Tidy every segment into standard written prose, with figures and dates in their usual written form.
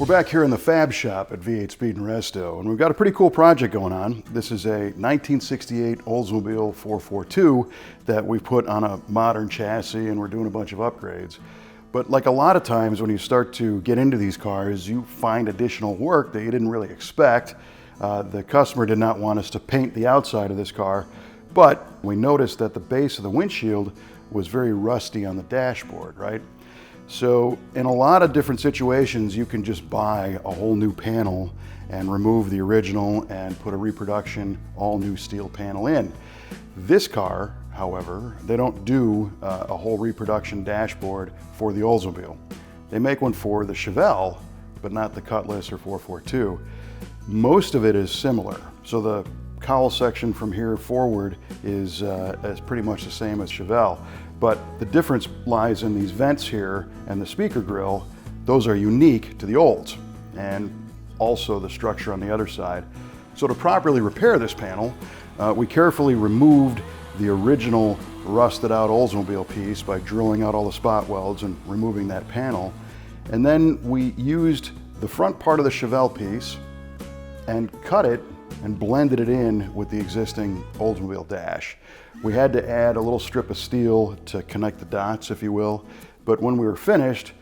We're back here in the Fab Shop at V8 Speed and Resto, and we've got a pretty cool project going on. This is a 1968 Oldsmobile 442 that we put on a modern chassis, and we're doing a bunch of upgrades. But like a lot of times when you start to get into these cars, you find additional work that you didn't really expect. The customer did not want us to paint the outside of this car, but we noticed that the base of the windshield was very rusty on the dashboard, right? So in a lot of different situations, you can just buy a whole new panel and remove the original and put a reproduction all new steel panel in. This car, however, they don't do a whole reproduction dashboard for the Oldsmobile. They make one for the Chevelle, but not the Cutlass or 442. Most of it is similar. So the cowl section from here forward is pretty much the same as Chevelle. But the difference lies in these vents here and the speaker grille. Those are unique to the Olds, and also the structure on the other side. So to properly repair this panel, we carefully removed the original rusted out Oldsmobile piece by drilling out all the spot welds and removing that panel. And then we used the front part of the Chevelle piece and cut it and blended it in with the existing Oldsmobile dash. We had to add a little strip of steel to connect the dots, if you will, but when we were finished,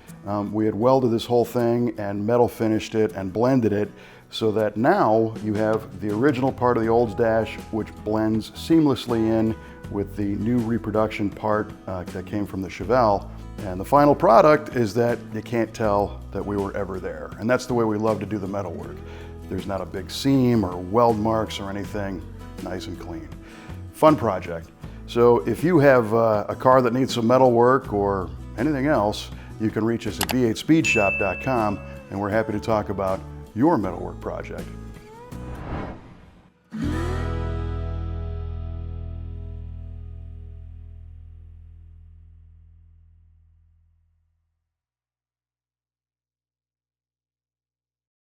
we had welded this whole thing and metal finished it and blended it so that now you have the original part of the Olds dash, which blends seamlessly in with the new reproduction part that came from the Chevelle. And the final product is that you can't tell that we were ever there. And that's the way we love to do the metal work. There's not a big seam or weld marks or anything, nice and clean. Fun project. So if you have a car that needs some metal work or anything else, you can reach us at v8speedshop.com, and we're happy to talk about your metalwork project.